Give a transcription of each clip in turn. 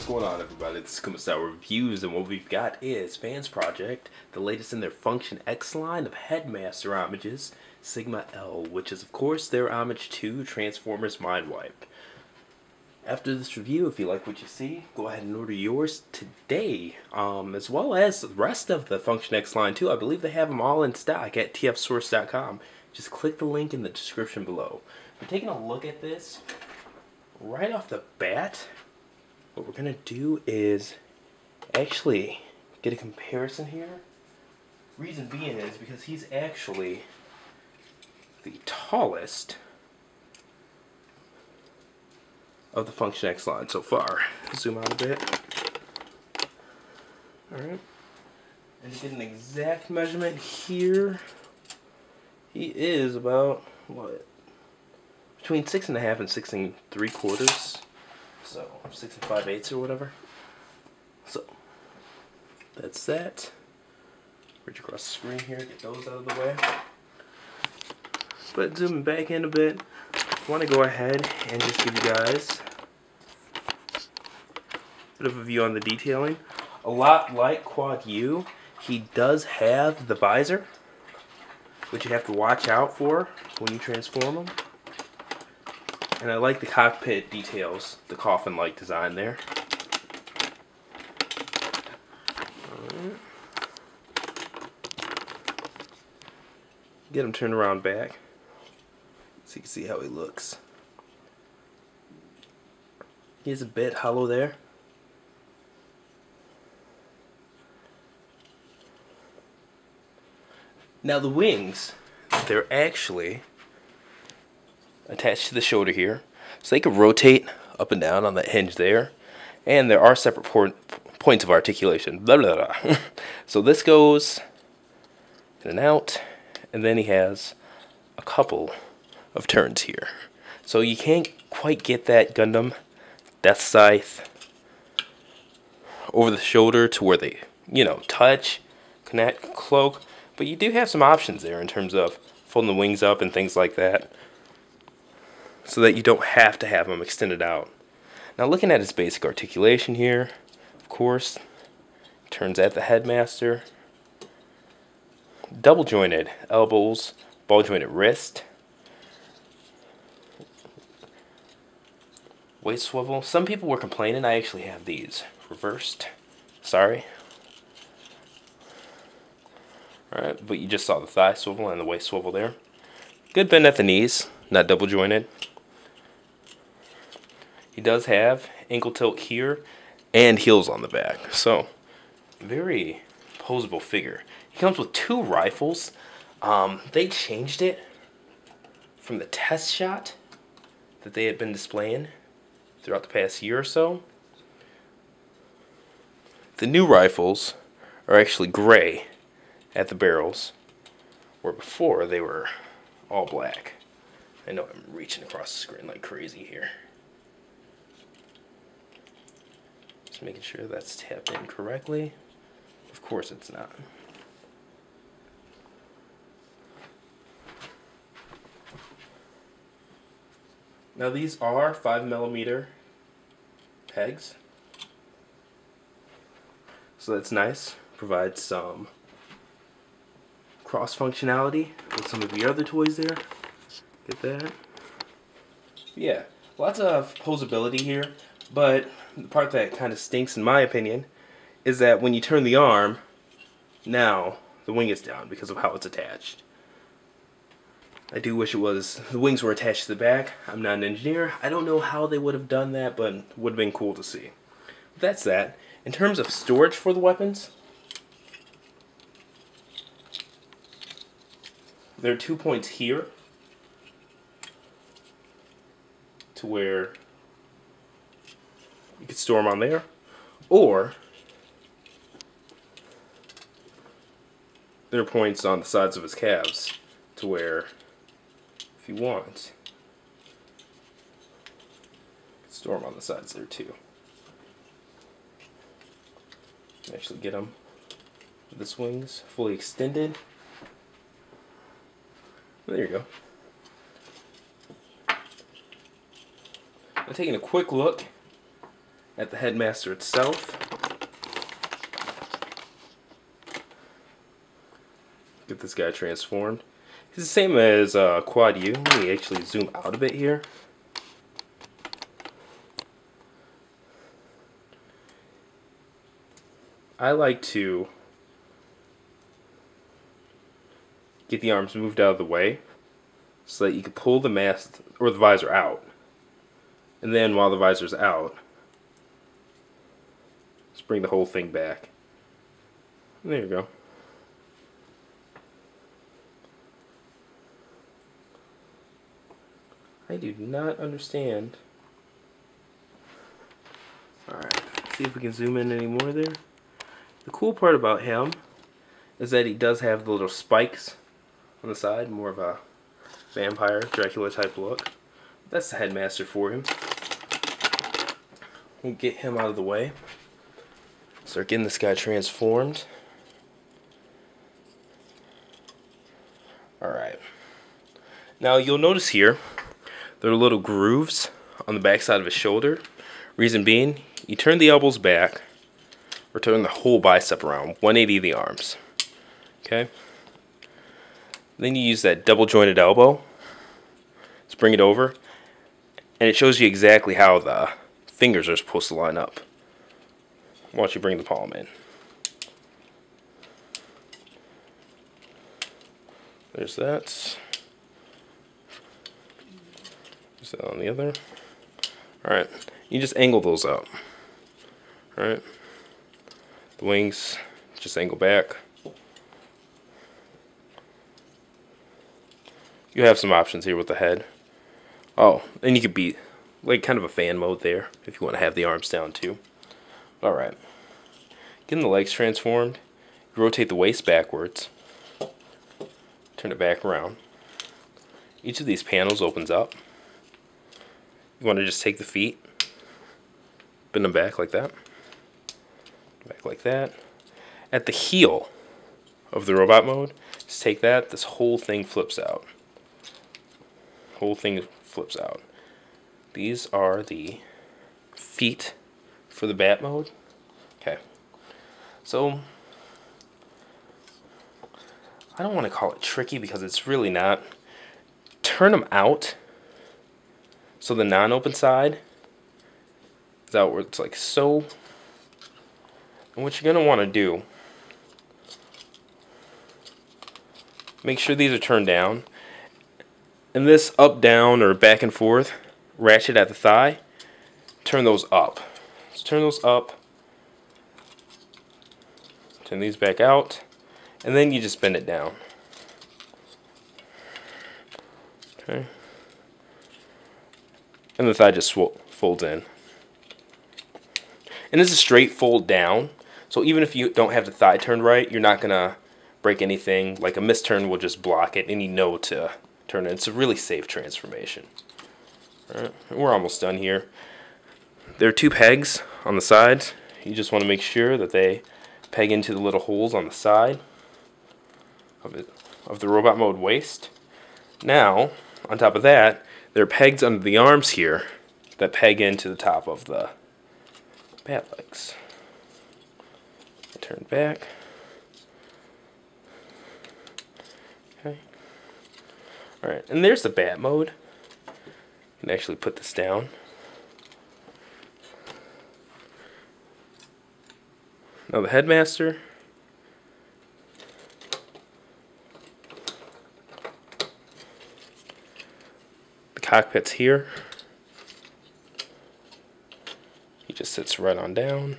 going on, everybody? This is Headmaster Reviews, and what we've got is Fansproject, the latest in their Function X line of Headmaster homages, Sigma L, which is of course their homage to Transformers Mind Wipe. After this review, if you like what you see, go ahead and order yours today, as well as the rest of the Function X line too. I believe they have them all in stock at tfsource.com. Just click the link in the description below. We're taking a look at this right off the bat. What we're going to do is actually get a comparison here. Reason being is because he's actually the tallest of the Function X line so far. Zoom out a bit. Alright. And to get an exact measurement here, he is about, what, between 6.5 and 6 3/4. So 6 5/8 or whatever. So that's that. Reach across the screen here, get those out of the way. But zooming back in a bit, I want to go ahead and just give you guys a bit of a view on the detailing. A lot like Quad U, he does have the visor, which you have to watch out for when you transform him. And I like the cockpit details, the coffin-like design there. Get him turned around back so you can see how he looks. He's a bit hollow there. Now the wings, they're actually attached to the shoulder here, so they can rotate up and down on that hinge there, and there are separate points of articulation. Blah, blah, blah. So this goes in and out, and then he has a couple of turns here. So you can't quite get that Gundam Death Scythe over the shoulder to where they, touch, connect, cloak, but you do have some options there in terms of folding the wings up and things like that, so that you don't have to have them extended out. Now looking at his basic articulation here, of course, turns at the Headmaster, double jointed elbows, ball jointed wrist, waist swivel. Some people were complaining I actually have these reversed. Sorry. Alright, but you just saw the thigh swivel and the waist swivel there. Good bend at the knees, not double jointed. He does have ankle tilt here and heels on the back, so very posable figure. He comes with 2 rifles. They changed it from the test shot that they had been displaying throughout the past year or so. The new rifles are actually gray at the barrels, where before they were all black. I know I'm reaching across the screen like crazy here. Just making sure that's tapped in correctly. Of course it's not. Now these are 5mm pegs, so that's nice. Provides some cross functionality with some of the other toys there. Get that? Yeah, lots of posability here, but the part that kind of stinks in my opinion is that when you turn the arm, now the wing is down because of how it's attached. I do wish the wings were attached to the back. I'm not an engineer. I don't know how they would have done that, but it would have been cool to see. But that's that. In terms of storage for the weapons, there are 2 points here to where you could store them on there, or there are points on the sides of his calves to where, if you want, you can store them on the sides there too. You can actually get them with the wings fully extended. There you go. I'm taking a quick look at the Headmaster itself. Get this guy transformed. He's the same as Quad U. Let me actually zoom out a bit here. I like to get the arms moved out of the way so that you can pull the mask or the visor out. And then while the visor's out, just bring the whole thing back. And there you go. I do not understand. Alright, see if we can zoom in any more there. The cool part about him is that he does have the little spikes on the side, more of a vampire, Dracula type look. That's the Headmaster for him. We'll get him out of the way. Start getting this guy transformed. Alright. Now you'll notice here, there are little grooves on the back side of his shoulder. Reason being, you turn the elbows back, or turn the whole bicep around, 180 of the arms. Okay? Then you use that double jointed elbow. Just bring it over, and it shows you exactly how the fingers are supposed to line up. Watch you bring the palm in. There's that. There's that on the other. Alright, you just angle those up. Alright. The wings just angle back. You have some options here with the head. Oh, and you could be like kind of a fan mode there if you want to have the arms down too. Alright. Getting the legs transformed, you rotate the waist backwards. Turn it back around. Each of these panels opens up. You want to just take the feet, bend them back like that. Back like that. At the heel of the robot mode, just take that, this whole thing flips out. Whole thing flips out. These are the feet for the bat mode. Okay. So, I don't want to call it tricky because it's really not. Turn them out so the non-open side is outwards like so. And what you're going to want to do, make sure these are turned down. And this up, down, or back and forth, ratchet at the thigh, turn those up. So turn those up. Turn these back out. And then you just bend it down. Okay. And the thigh just folds in. And this is a straight fold down. So even if you don't have the thigh turned right, you're not going to break anything. Like a misturn will just block it, and you know to turn it. It's a really safe transformation. Alright, we're almost done here. There are two pegs on the sides. You just want to make sure that they peg into the little holes on the side of the robot mode waist. Now, on top of that, there are pegs under the arms here that peg into the top of the bat legs. Turn back. Okay. Alright, and there's the bat mode. You can actually put this down. Now the Headmaster. The cockpit's here. He just sits right on down.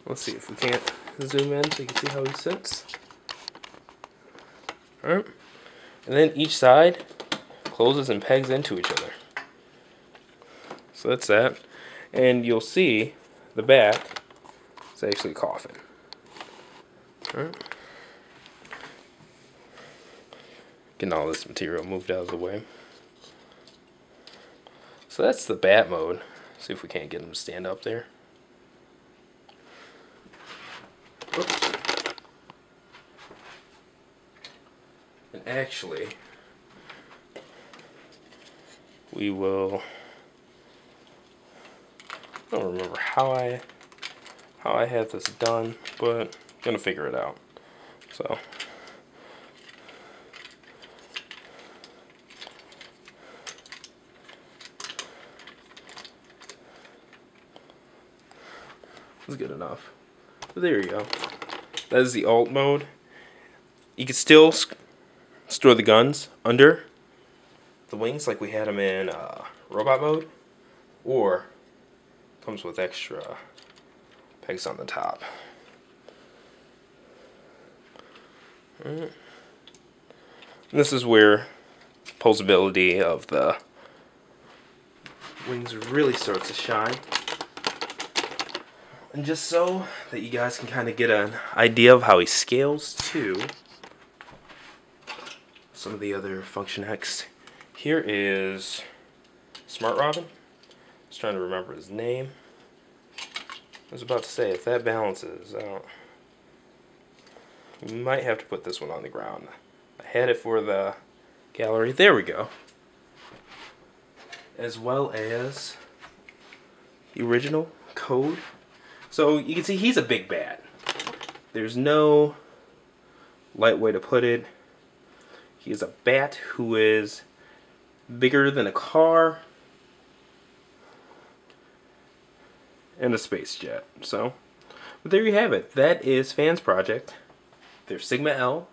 Let's see if we can't zoom in so you can see how he sits. Alright. And then each side closes and pegs into each other. So that's that. And you'll see the back is actually a coffin. Alright. Getting all this material moved out of the way. So that's the bat mode. See if we can't get him to stand up there. Oops. And actually, we will I don't remember how I had this done, but I'm gonna figure it out. So. That's good enough. But there you go. That is the alt mode. You can still store the guns under the wings like we had them in robot mode, or comes with extra pegs on the top. And this is where posability of the wings really starts to shine. And just so that you guys can kind of get an idea of how he scales to some of the other Function X. Here is Smart Robin. I was trying to remember his name. I was about to say, if that balances out, we might have to put this one on the ground. I had it for the gallery. There we go. As well as the original code. So you can see he's a big bat. There's no light way to put it. He is a bat who is bigger than a car and a space jet. So, but there you have it. That is Fansproject. Their Sigma L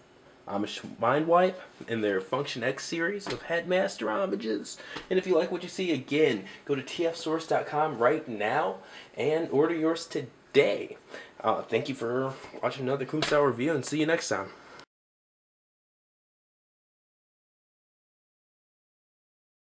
homage to Mind Wipe in their Function X series of Headmaster homages. And if you like what you see, again, go to tfsource.com right now and order yours today. Thank you for watching another Kumstyle review, and see you next time.